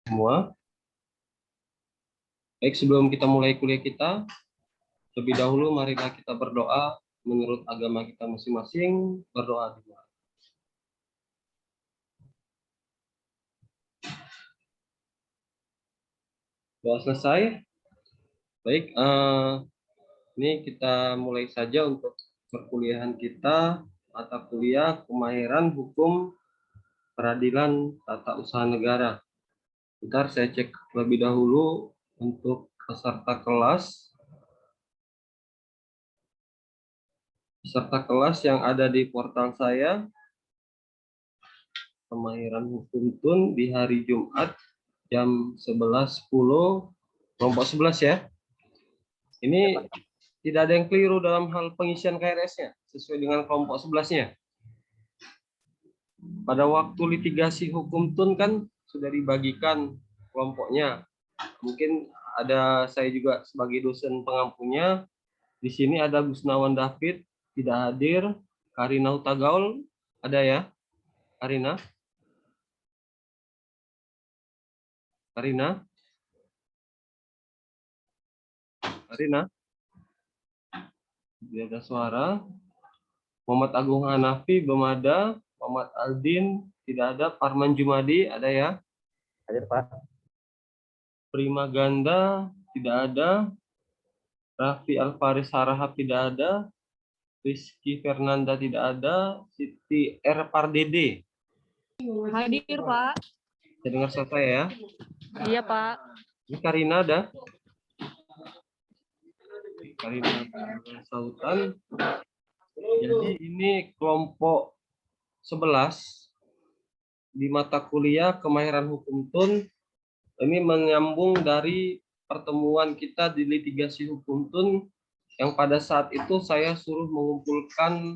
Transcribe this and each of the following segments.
semua. Baik, sebelum kita mulai kuliah kita, lebih dahulu marilah kita berdoa menurut agama kita masing-masing. Berdoa dulu. Doa selesai. Baik, ini kita mulai saja untuk perkuliahan kita, mata kuliah kemahiran hukum peradilan tata usaha negara. Bentar, saya cek lebih dahulu untuk peserta kelas. Peserta kelas yang ada di portal saya, kemahiran hukum TUN di hari Jumat jam 11.10, kelompok 11 ya. Ini tidak ada yang keliru dalam hal pengisian KRS-nya, sesuai dengan kelompok 11-nya. Pada waktu litigasi hukum TUN kan sudah dibagikan kelompoknya. Mungkin ada saya juga sebagai dosen pengampunya. Di sini ada Gusnawan David, tidak hadir. Karina Hutagaul, ada ya? Karina? Karina? Karina? Tidak ada suara. Muhammad Agung Hanafi, belum ada. Muhammad Aldin, tidak ada. Parman Jumadi, ada ya? Hadir, Pak. Prima Ganda, tidak ada. Raffi Alfaris Harahap, tidak ada. Rizky Fernanda, tidak ada. Siti R. Pardede. Hadir, Pak. Saya dengar suara saya ya. Iya, Pak. Ini Karina ada. Karina Sautan. Jadi ini kelompok 11 di mata kuliah kemahiran hukum TUN. Ini menyambung dari pertemuan kita di litigasi hukum TUN yang pada saat itu saya suruh mengumpulkan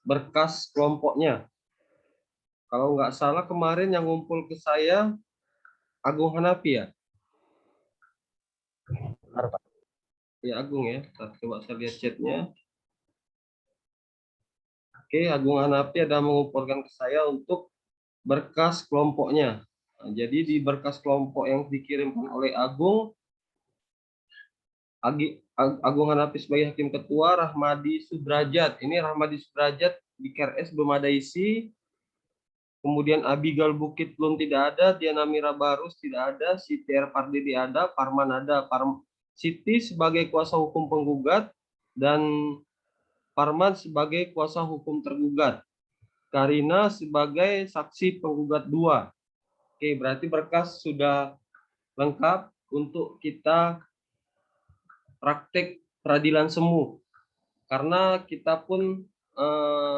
berkas kelompoknya. Kalau nggak salah kemarin yang ngumpul ke saya Agung Hanafi ya? Ya Agung ya, coba saya lihat chatnya. Oke, Agung Hanafi ada mengumpulkan ke saya untuk berkas kelompoknya. Nah, jadi di berkas kelompok yang dikirimkan oleh Agung Hanafi sebagai hakim ketua, Rahmadi Sudrajat. Ini Rahmadi Sudrajat di KRS belum ada isi. Kemudian Abigail Bukit belum tidak ada, Diana Mira Barus tidak ada, Siti R. Pardede ada, Parman ada. Siti sebagai kuasa hukum penggugat dan Parman sebagai kuasa hukum tergugat. Karina sebagai saksi penggugat 2. Oke, berarti berkas sudah lengkap untuk kita praktek peradilan semu. Karena kita pun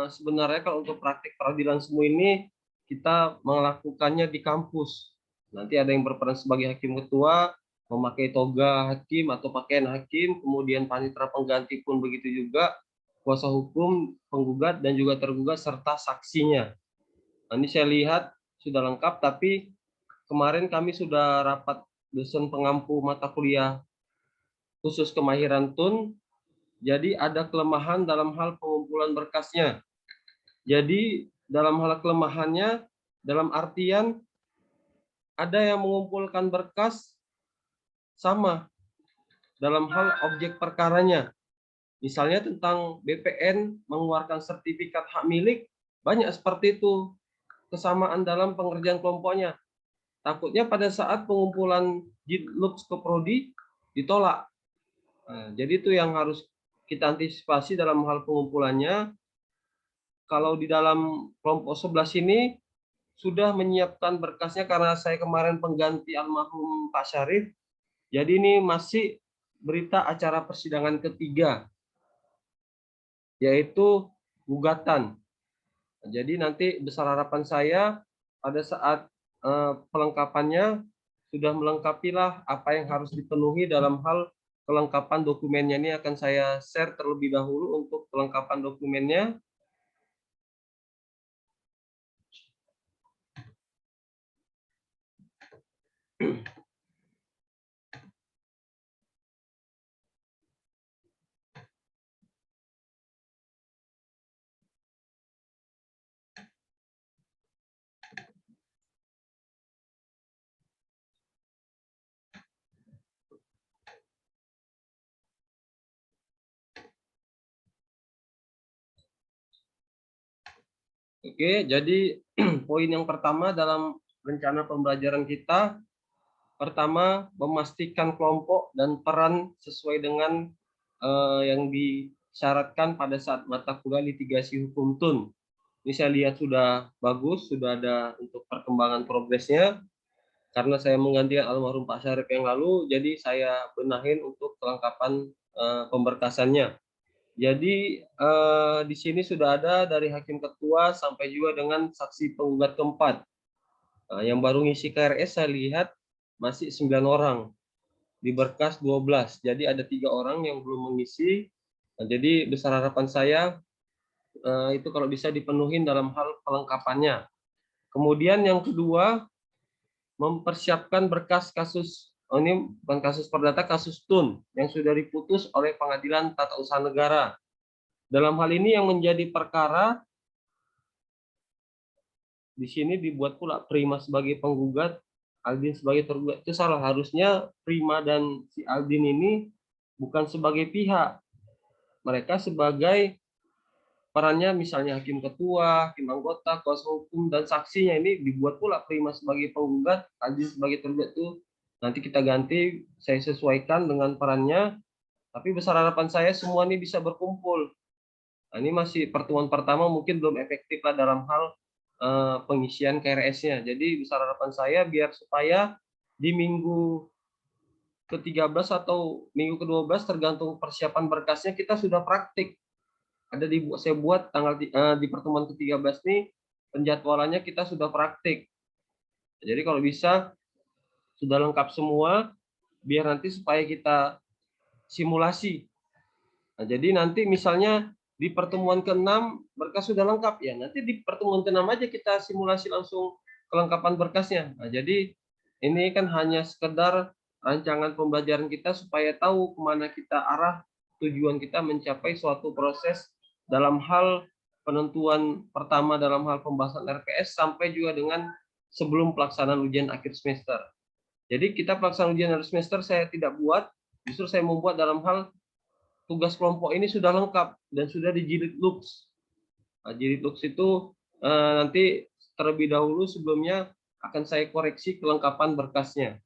sebenarnya kalau untuk praktek peradilan semu ini kita melakukannya di kampus. Nanti ada yang berperan sebagai hakim ketua, memakai toga hakim atau pakaian hakim, kemudian panitera pengganti pun begitu juga, kuasa hukum, penggugat dan juga tergugat serta saksinya. Nah, ini saya lihat sudah lengkap, tapi kemarin kami sudah rapat dosen pengampu mata kuliah khusus kemahiran TUN. Jadi ada kelemahan dalam hal pengumpulan berkasnya. Jadi dalam hal kelemahannya, dalam artian ada yang mengumpulkan berkas sama dalam hal objek perkaranya. Misalnya tentang BPN mengeluarkan sertifikat hak milik, banyak seperti itu kesamaan dalam pengerjaan kelompoknya. Takutnya pada saat pengumpulan JIT-Lux ke Prodi ditolak. Nah, jadi itu yang harus kita antisipasi dalam hal pengumpulannya. Kalau di dalam kelompok 11 ini sudah menyiapkan berkasnya karena saya kemarin pengganti almarhum Pak Syarif. Jadi ini masih berita acara persidangan ketiga, yaitu gugatan. Jadi nanti besar harapan saya pada saat pelengkapannya sudah melengkapilah apa yang harus dipenuhi dalam hal kelengkapan dokumennya. Ini akan saya share terlebih dahulu untuk kelengkapan dokumennya. Oke, jadi poin yang pertama dalam rencana pembelajaran kita, pertama memastikan kelompok dan peran sesuai dengan yang disyaratkan pada saat mata kuliah litigasi hukum TUN. Ini saya lihat sudah bagus, sudah ada untuk perkembangan progresnya. Karena saya menggantikan almarhum Pak Syarif yang lalu, jadi saya benahin untuk kelengkapan pemberkasannya. Jadi di sini sudah ada dari hakim ketua sampai juga dengan saksi penggugat keempat. Yang baru ngisi KRS saya lihat masih 9 orang, di berkas 12. Jadi ada 3 orang yang belum mengisi. Jadi besar harapan saya itu kalau bisa dipenuhin dalam hal kelengkapannya. Kemudian yang kedua, mempersiapkan berkas kasus, ini bukan kasus perdata, kasus TUN yang sudah diputus oleh Pengadilan Tata Usaha Negara. Dalam hal ini yang menjadi perkara di sini dibuat pula Prima sebagai penggugat, Aldin sebagai tergugat. Itu salah, harusnya Prima dan si Aldin ini bukan sebagai pihak, mereka sebagai perannya misalnya hakim ketua, hakim anggota, kuasa hukum, dan saksinya. Ini dibuat pula Prima sebagai penggugat, Aldin sebagai tergugat. Itu nanti kita ganti, saya sesuaikan dengan perannya, tapi besar harapan saya semua ini bisa berkumpul. Nah, ini masih pertemuan pertama, mungkin belum efektif lah dalam hal pengisian KRS-nya. Jadi besar harapan saya biar supaya di minggu ke-13 atau minggu ke-12 tergantung persiapan berkasnya kita sudah praktik. Ada saya buat tanggal di pertemuan ke-13 nih penjadwalannya kita sudah praktik. Jadi kalau bisa sudah lengkap semua biar nanti supaya kita simulasi. Nah, jadi nanti misalnya di pertemuan ke-6 berkas sudah lengkap ya, nanti di pertemuan ke-6 aja kita simulasi langsung kelengkapan berkasnya. Nah, jadi ini kan hanya sekedar rancangan pembelajaran kita supaya tahu kemana kita arah, tujuan kita mencapai suatu proses dalam hal penentuan pertama dalam hal pembahasan RPS sampai juga dengan sebelum pelaksanaan ujian akhir semester. Jadi kita pelaksanaan ujian akhir semester saya tidak buat, justru saya membuat dalam hal tugas kelompok ini sudah lengkap dan sudah dijilid lux. Nah, jilid lux itu nanti terlebih dahulu sebelumnya akan saya koreksi kelengkapan berkasnya.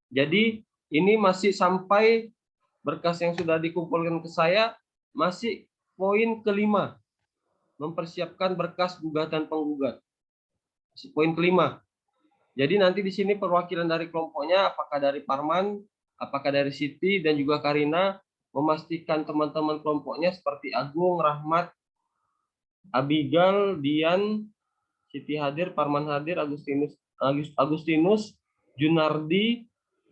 Jadi ini masih sampai berkas yang sudah dikumpulkan ke saya masih poin kelima, mempersiapkan berkas gugatan penggugat. Poin kelima. Jadi nanti di sini perwakilan dari kelompoknya apakah dari Parman, apakah dari Siti dan juga Karina, memastikan teman-teman kelompoknya seperti Agung, Rahmat, Abigail, Dian, Siti hadir, Parman hadir, Agustinus, Junardi,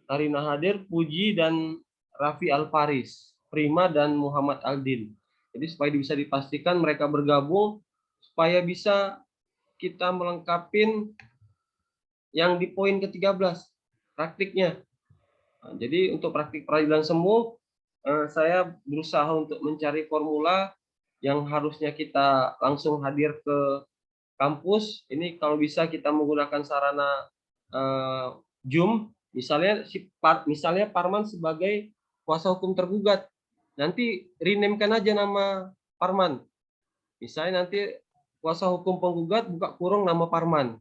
Karina hadir, Puji dan Raffi Alfaris, Prima dan Muhammad Aldin. Jadi supaya bisa dipastikan mereka bergabung supaya bisa kita melengkapi yang di poin ke-13 praktiknya. Nah, jadi untuk praktik peradilan semu saya berusaha untuk mencari formula yang harusnya kita langsung hadir ke kampus. Ini kalau bisa kita menggunakan sarana Zoom, misalnya misalnya Parman sebagai kuasa hukum tergugat. Nanti rename-kan aja nama Parman. Misalnya nanti kuasa hukum penggugat buka kurung nama Parman.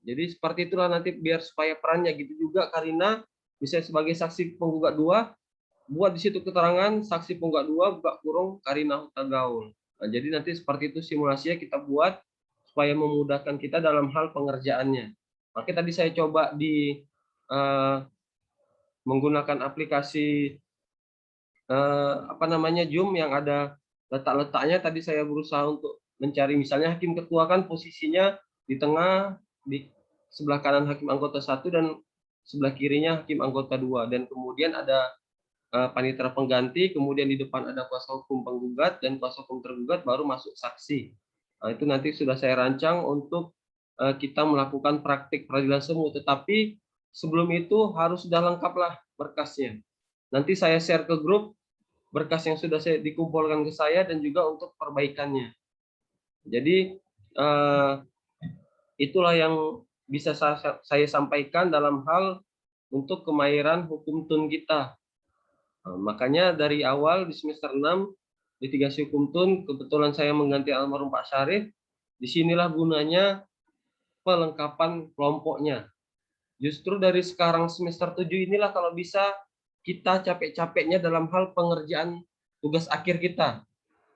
Jadi seperti itulah nanti biar supaya perannya gitu juga Karina bisa sebagai saksi penggugat 2, buat di situ keterangan saksi penggugat 2 buka kurung Karina Huta Gaul. Nah, jadi nanti seperti itu simulasinya kita buat supaya memudahkan kita dalam hal pengerjaannya. Makanya tadi saya coba di menggunakan aplikasi Zoom yang ada letak-letaknya. Tadi saya berusaha untuk mencari misalnya hakim ketua kan posisinya di tengah, di sebelah kanan hakim anggota 1 dan sebelah kirinya hakim anggota 2, dan kemudian ada panitera pengganti, kemudian di depan ada kuasa hukum penggugat dan kuasa hukum tergugat, baru masuk saksi. Nah, itu nanti sudah saya rancang untuk kita melakukan praktik peradilan semu, tetapi sebelum itu harus sudah lengkaplah berkasnya. Nanti saya share ke grup berkas yang sudah saya dikumpulkan ke saya dan juga untuk perbaikannya. Jadi itulah yang bisa saya sampaikan dalam hal untuk kemahiran hukum TUN kita. Nah, makanya dari awal di semester 6 litigasi hukum TUN kebetulan saya mengganti almarhum Pak Syarif. Disinilah gunanya pelengkapan kelompoknya. Justru dari sekarang semester 7 inilah kalau bisa kita capek-capeknya dalam hal pengerjaan tugas akhir kita.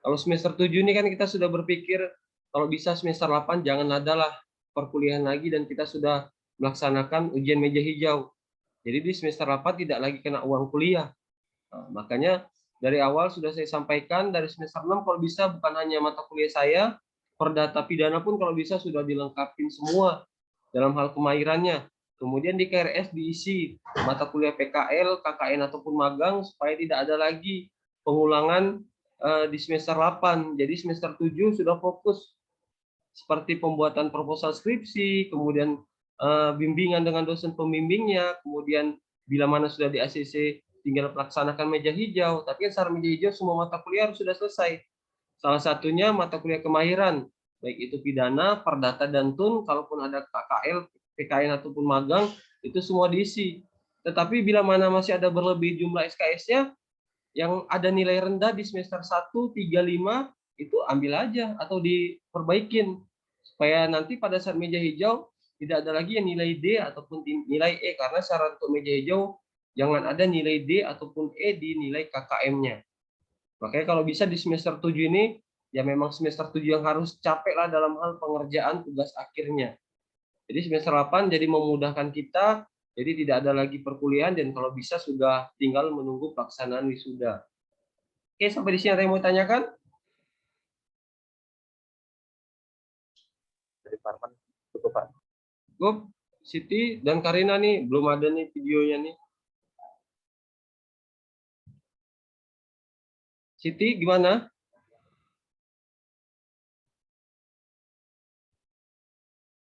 Kalau semester 7 ini kan kita sudah berpikir kalau bisa semester 8 jangan adalah perkuliahan lagi dan kita sudah melaksanakan ujian meja hijau. Jadi di semester 8 tidak lagi kena uang kuliah. Nah, makanya dari awal sudah saya sampaikan dari semester 6 kalau bisa bukan hanya mata kuliah saya, perdata pidana pun kalau bisa sudah dilengkapi semua dalam hal kemahirannya. Kemudian di KRS diisi mata kuliah PKL, KKN ataupun magang supaya tidak ada lagi pengulangan di semester 8. Jadi semester 7 sudah fokus seperti pembuatan proposal skripsi, kemudian bimbingan dengan dosen pembimbingnya, kemudian bila mana sudah di ACC tinggal melaksanakan meja hijau, tapi kan secara meja hijau semua mata kuliah harus sudah selesai. Salah satunya mata kuliah kemahiran, baik itu pidana, perdata dan tun, kalaupun ada KKL, PKN ataupun magang, itu semua diisi. Tetapi bila mana masih ada berlebih jumlah SKS-nya, yang ada nilai rendah di semester 1, 3, 5, itu ambil aja atau diperbaikin. Supaya nanti pada saat meja hijau, tidak ada lagi yang nilai D ataupun nilai E, karena syarat untuk meja hijau, jangan ada nilai D ataupun E di nilai KKM-nya. Makanya kalau bisa di semester 7 ini, ya memang semester 7 yang harus capek lah dalam hal pengerjaan tugas akhirnya. Jadi semester 8 jadi memudahkan kita, jadi tidak ada lagi perkuliahan dan kalau bisa sudah tinggal menunggu pelaksanaan wisuda. Oke, sampai di sini ada yang mau tanyakan? Dari Parman, cukup Pak. Cukup, Siti dan Karina nih, belum ada nih videonya nih. Siti, gimana?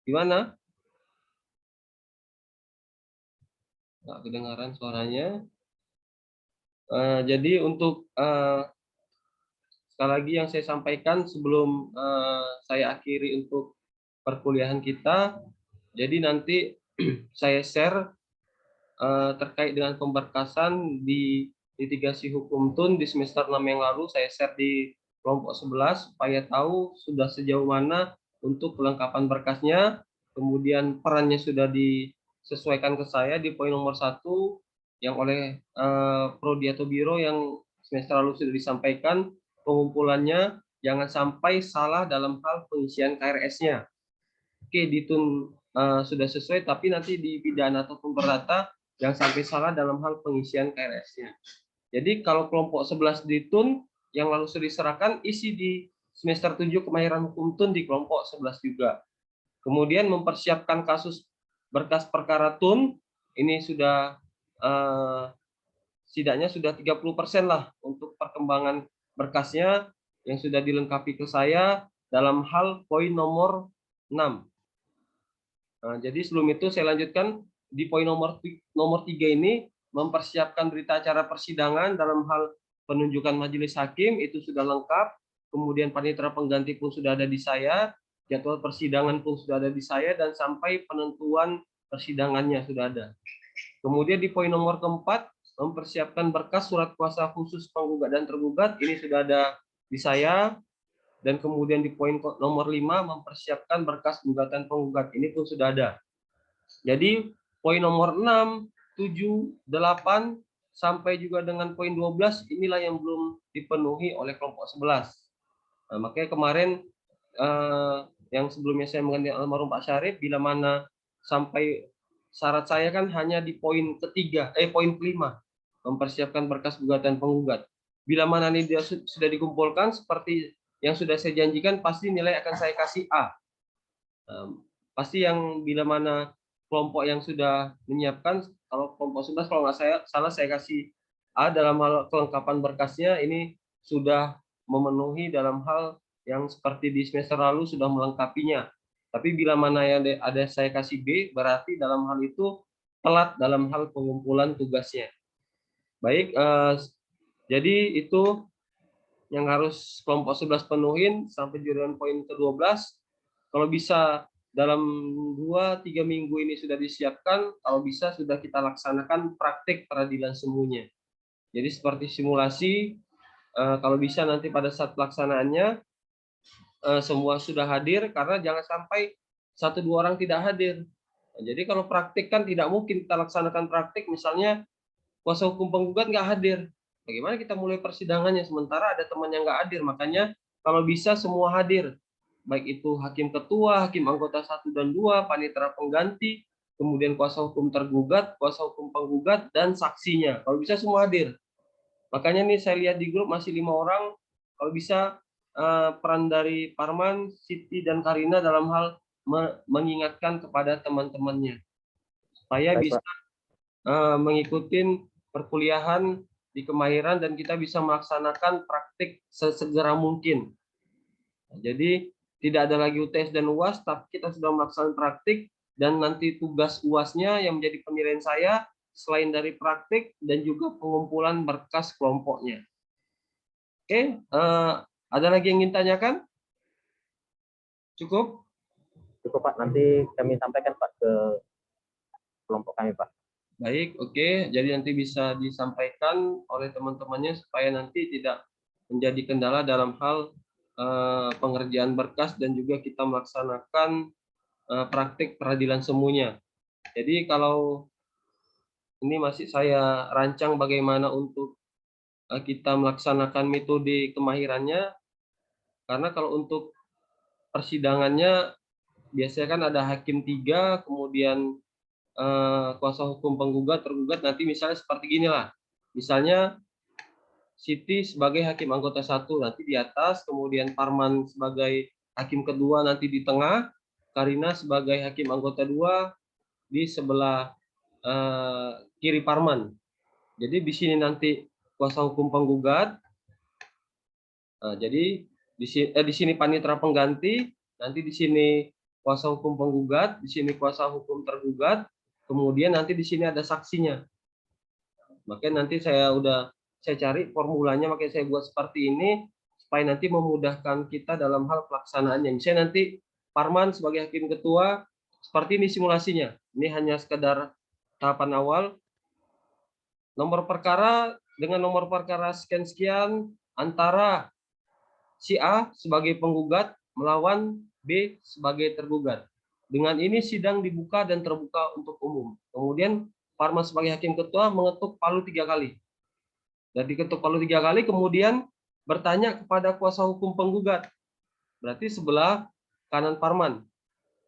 Gimana? Nggak kedengaran suaranya. Jadi untuk sekali lagi yang saya sampaikan sebelum saya akhiri untuk perkuliahan kita, jadi nanti saya share terkait dengan pemberkasan di litigasi hukum TUN di semester 6 yang lalu, saya share di kelompok 11 supaya tahu sudah sejauh mana untuk kelengkapan berkasnya, kemudian perannya sudah disesuaikan ke saya di poin nomor 1 yang oleh prodi atau biro yang semester lalu sudah disampaikan, pengumpulannya jangan sampai salah dalam hal pengisian KRS-nya. Oke, di TUN sudah sesuai, tapi nanti di pidana ataupun perdata jangan sampai salah dalam hal pengisian KRS-nya. Jadi kalau kelompok 11 di TUN yang lalu sudah diserahkan, isi di semester 7 kemahiran hukum TUN di kelompok 11 juga. Kemudian mempersiapkan kasus berkas perkara TUN, ini sudah setidaknya sudah 30% lah untuk perkembangan berkasnya yang sudah dilengkapi ke saya dalam hal poin nomor 6. Nah, jadi sebelum itu saya lanjutkan di poin nomor 3 ini, mempersiapkan berita acara persidangan dalam hal penunjukan majelis hakim itu sudah lengkap, kemudian panitera pengganti pun sudah ada di saya, jadwal persidangan pun sudah ada di saya, dan sampai penentuan persidangannya sudah ada. Kemudian di poin nomor keempat, mempersiapkan berkas surat kuasa khusus penggugat dan tergugat, ini sudah ada di saya. Dan kemudian di poin nomor 5, mempersiapkan berkas gugatan penggugat, ini pun sudah ada. Jadi poin nomor 6, 7, 8, sampai juga dengan poin 12, inilah yang belum dipenuhi oleh kelompok 11. Nah, makanya kemarin yang sebelumnya saya mengganti almarhum Pak Syarif, bila mana sampai syarat saya kan hanya di poin poin kelima, mempersiapkan berkas gugatan penggugat. Bila mana ini dia sudah dikumpulkan seperti yang sudah saya janjikan, pasti nilai akan saya kasih A. Pasti yang bila mana kelompok yang sudah menyiapkan, kalau kelompok 11 kalau nggak salah saya kasih A dalam hal kelengkapan berkasnya, ini sudah memenuhi dalam hal yang seperti di semester lalu sudah melengkapinya. Tapi bila mana yang ada saya kasih B, berarti dalam hal itu telat dalam hal pengumpulan tugasnya. Baik, jadi itu yang harus kelompok 11 penuhin sampai dengan poin ke-12. Kalau bisa dalam 2-3 minggu ini sudah disiapkan, kalau bisa sudah kita laksanakan praktik peradilan semuanya. Jadi seperti simulasi, kalau bisa nanti pada saat pelaksanaannya, semua sudah hadir, karena jangan sampai 1-2 orang tidak hadir. Nah, jadi kalau praktik kan tidak mungkin kita laksanakan praktik, misalnya kuasa hukum penggugat nggak hadir. Bagaimana kita mulai persidangannya sementara ada teman yang nggak hadir? Makanya kalau bisa semua hadir, baik itu hakim ketua, hakim anggota 1 dan 2, panitera pengganti, kemudian kuasa hukum tergugat, kuasa hukum penggugat, dan saksinya. Kalau bisa semua hadir. Makanya nih saya lihat di grup masih 5 orang. Kalau bisa peran dari Parman, Siti, dan Karina dalam hal mengingatkan kepada teman-temannya supaya Baik, bisa Pak. mengikuti perkuliahan di Kemahiran dan kita bisa melaksanakan praktik sesegera mungkin. Jadi tidak ada lagi UTS dan UAS, tapi kita sudah melaksanakan praktik dan nanti tugas UASnya yang menjadi penilaian saya selain dari praktik dan juga pengumpulan berkas kelompoknya. Oke, ada lagi yang ingin tanyakan? Cukup? Cukup, Pak. Nanti kami sampaikan, Pak, ke kelompok kami, Pak. Baik, oke. Jadi nanti bisa disampaikan oleh teman-temannya supaya nanti tidak menjadi kendala dalam hal pengerjaan berkas dan juga kita melaksanakan praktik peradilan semuanya. Jadi kalau ini masih saya rancang bagaimana untuk kita melaksanakan metode kemahirannya, karena kalau untuk persidangannya biasanya kan ada hakim 3, kemudian kuasa hukum penggugat, tergugat, nanti misalnya seperti gini lah. Misalnya Siti sebagai hakim anggota 1 nanti di atas, kemudian Parman sebagai hakim kedua nanti di tengah, Karina sebagai hakim anggota 2 di sebelah kiri Parman. Jadi di sini nanti kuasa hukum penggugat. Jadi di sini panitera pengganti, nanti di sini kuasa hukum penggugat, di sini kuasa hukum tergugat, kemudian nanti di sini ada saksinya. Makanya nanti saya cari formulanya, makanya saya buat seperti ini supaya nanti memudahkan kita dalam hal pelaksanaannya. Misalnya nanti Parman sebagai hakim ketua, seperti ini simulasinya. Ini hanya sekedar tahapan awal. Nomor perkara dengan nomor perkara sekian-sekian antara si A sebagai penggugat melawan B sebagai tergugat. Dengan ini sidang dibuka dan terbuka untuk umum. Kemudian Parman sebagai hakim ketua mengetuk palu 3 kali. Dan diketuk palu 3 kali, kemudian bertanya kepada kuasa hukum penggugat. Berarti sebelah kanan Parman.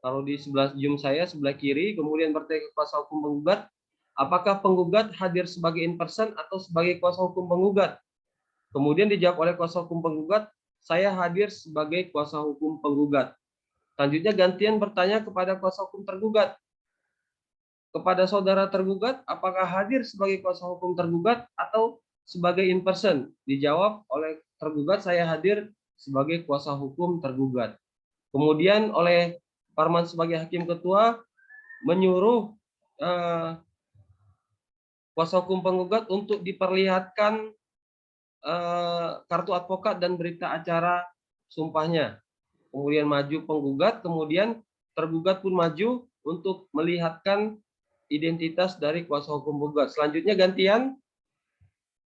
Kalau di sebelah Zoom saya, sebelah kiri, kemudian bertanya ke kuasa hukum penggugat, apakah penggugat hadir sebagai in person atau sebagai kuasa hukum penggugat? Kemudian dijawab oleh kuasa hukum penggugat, saya hadir sebagai kuasa hukum penggugat. Selanjutnya gantian bertanya kepada kuasa hukum tergugat. Kepada saudara tergugat, apakah hadir sebagai kuasa hukum tergugat atau sebagai in person? Dijawab oleh tergugat, saya hadir sebagai kuasa hukum tergugat. Kemudian oleh Parman sebagai hakim ketua menyuruh kuasa hukum penggugat untuk diperlihatkan kartu advokat dan berita acara sumpahnya. Kemudian maju penggugat, kemudian tergugat pun maju untuk melihatkan identitas dari kuasa hukum penggugat. Selanjutnya gantian,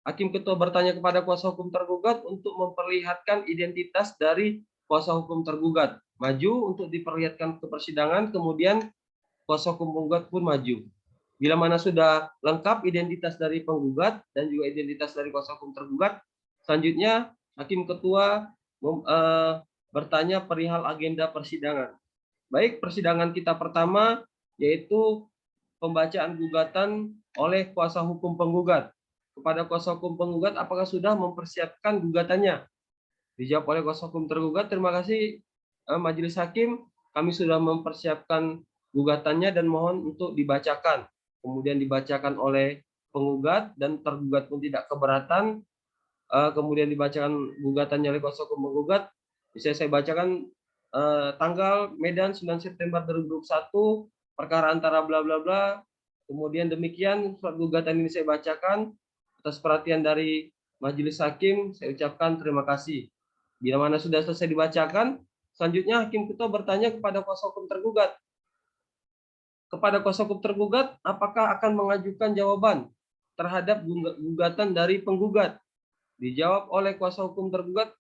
hakim ketua bertanya kepada kuasa hukum tergugat untuk memperlihatkan identitas dari kuasa hukum tergugat. Maju untuk diperlihatkan ke persidangan, kemudian kuasa hukum penggugat pun maju. Bila mana sudah lengkap identitas dari penggugat dan juga identitas dari kuasa hukum tergugat, selanjutnya hakim ketua bertanya perihal agenda persidangan. Baik, persidangan kita pertama yaitu pembacaan gugatan oleh kuasa hukum penggugat. Kepada kuasa hukum penggugat, apakah sudah mempersiapkan gugatannya? Dijawab oleh kuasa hukum tergugat, terima kasih Majelis Hakim, kami sudah mempersiapkan gugatannya dan mohon untuk dibacakan. Kemudian dibacakan oleh penggugat dan tergugat pun tidak keberatan. Kemudian dibacakan gugatannya oleh kuasa hukum penggugat. Bisa saya bacakan tanggal Medan 9 September 2021, perkara antara bla bla bla. Kemudian demikian surat gugatan ini saya bacakan. Atas perhatian dari Majelis Hakim, saya ucapkan terima kasih. Bila mana sudah selesai dibacakan, selanjutnya hakim ketua bertanya kepada kuasa hukum tergugat. Kepada kuasa hukum tergugat, apakah akan mengajukan jawaban terhadap gugatan dari penggugat? Dijawab oleh kuasa hukum tergugat,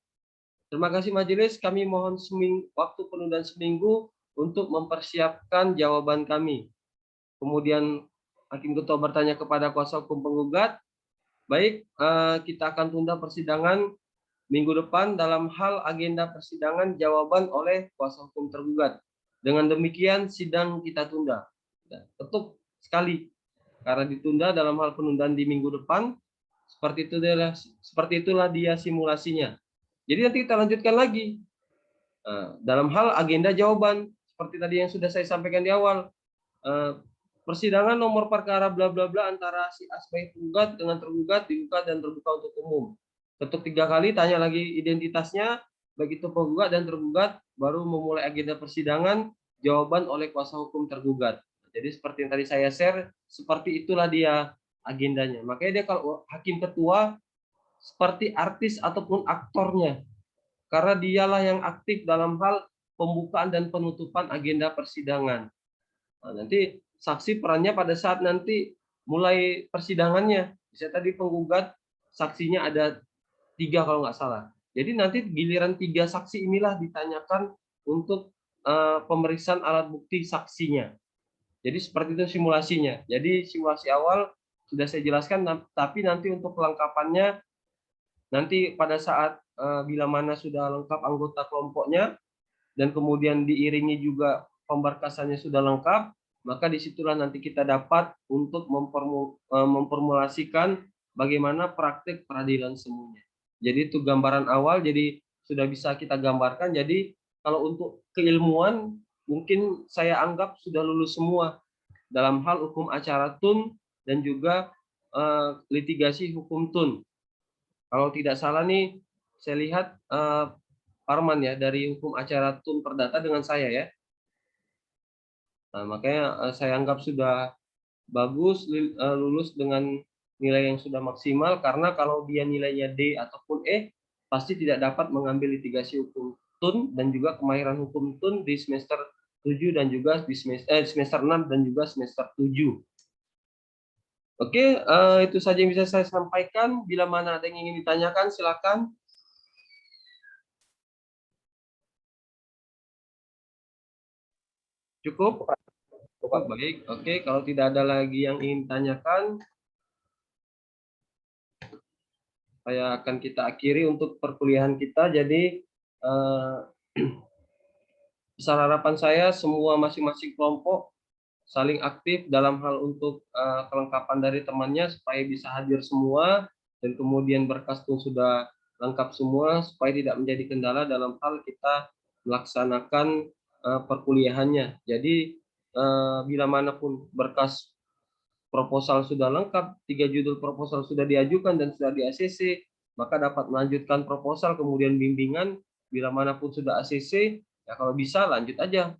Terima kasih majelis, kami mohon waktu penundaan seminggu untuk mempersiapkan jawaban kami. Kemudian Hakim Ketua bertanya kepada kuasa hukum penggugat, baik, kita akan tunda persidangan minggu depan dalam hal agenda persidangan jawaban oleh kuasa hukum tergugat. Dengan demikian sidang kita tunda. Ketuk sekali karena ditunda dalam hal penundaan di minggu depan. Seperti itulah dia simulasinya. Jadi nanti kita lanjutkan lagi dalam hal agenda jawaban seperti tadi yang sudah saya sampaikan di awal. Persidangan nomor perkara bla bla bla antara si A sebagai penggugat dengan tergugat dibuka dan terbuka untuk umum. Ketuk 3 kali, tanya lagi identitasnya, baik itu penggugat dan tergugat, baru memulai agenda persidangan, jawaban oleh kuasa hukum tergugat. Jadi seperti yang tadi saya share, seperti itulah dia agendanya. Makanya dia kalau hakim ketua seperti artis ataupun aktornya, karena dialah yang aktif dalam hal pembukaan dan penutupan agenda persidangan. Nah, nanti saksi perannya pada saat nanti mulai persidangannya. Bisa tadi penggugat saksinya ada 3 kalau nggak salah. Jadi nanti giliran 3 saksi inilah ditanyakan untuk pemeriksaan alat bukti saksinya. Jadi seperti itu simulasinya. Jadi simulasi awal sudah saya jelaskan, tapi nanti untuk kelengkapannya nanti pada saat bila mana sudah lengkap anggota kelompoknya dan kemudian diiringi juga pemberkasannya sudah lengkap, maka disitulah nanti kita dapat untuk memformulasikan bagaimana praktik peradilan semuanya. Jadi itu gambaran awal, jadi sudah bisa kita gambarkan. Jadi kalau untuk keilmuan, mungkin saya anggap sudah lulus semua dalam hal hukum acara TUN dan juga litigasi hukum TUN. Kalau tidak salah nih, saya lihat Arman ya dari hukum acara TUN Perdata dengan saya ya. Nah, makanya saya anggap sudah bagus lulus dengan nilai yang sudah maksimal, karena kalau dia nilainya D ataupun E pasti tidak dapat mengambil litigasi hukum TUN dan juga kemahiran hukum TUN di semester 7 dan juga di semester 6 dan juga semester 7. Oke, itu saja yang bisa saya sampaikan. Bila mana ada yang ingin ditanyakan silakan. Cukup? Cukup, baik. Oke, kalau tidak ada lagi yang ingin tanyakan, saya akan kita akhiri untuk perkuliahan kita. Jadi, besar harapan saya semua masing-masing kelompok saling aktif dalam hal untuk kelengkapan dari temannya supaya bisa hadir semua, dan kemudian berkas pun sudah lengkap semua supaya tidak menjadi kendala dalam hal kita melaksanakan perkuliahannya. Jadi bila manapun berkas proposal sudah lengkap, 3 judul proposal sudah diajukan dan sudah di ACC, maka dapat melanjutkan proposal, kemudian bimbingan. Bila manapun sudah ACC, ya kalau bisa lanjut aja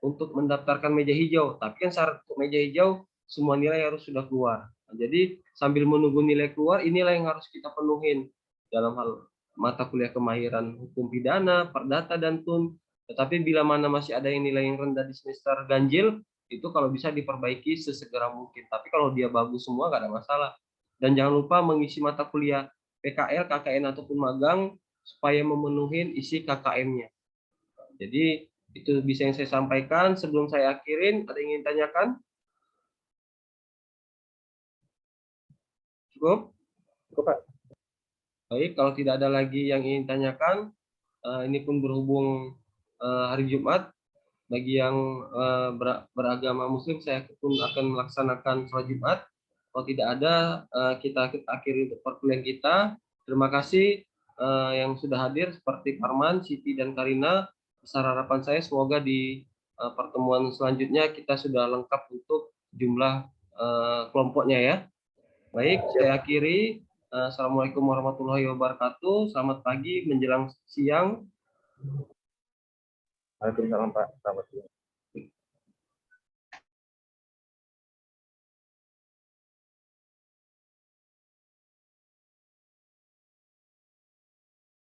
untuk mendaftarkan meja hijau. Tapi kan syarat untuk meja hijau, semua nilai harus sudah keluar. Nah, jadi sambil menunggu nilai keluar, inilah yang harus kita penuhin dalam hal mata kuliah kemahiran hukum pidana, perdata, dan TUN. Tetapi bila mana masih ada yang nilai yang rendah di semester ganjil, itu kalau bisa diperbaiki sesegera mungkin. Tapi kalau dia bagus semua, nggak ada masalah. Dan jangan lupa mengisi mata kuliah PKL, KKN, ataupun magang, supaya memenuhi isi KKM-nya. Jadi itu bisa yang saya sampaikan. Sebelum saya akhirin, ada yang ingin tanyakan? Cukup? Cukup, Pak. Baik, kalau tidak ada lagi yang ingin tanyakan, ini pun berhubung hari Jumat, bagi yang beragama Muslim, saya pun akan melaksanakan sholat Jumat. Kalau tidak ada, kita akhiri untuk perkuliahan kita. Terima kasih yang sudah hadir, seperti Parman, Siti, dan Karina. Besar harapan saya semoga di pertemuan selanjutnya kita sudah lengkap untuk jumlah kelompoknya ya. Baik, saya akhiri. Assalamualaikum warahmatullahi wabarakatuh. Selamat pagi menjelang siang. Waalaikumsalam, Pak. Selamat siang.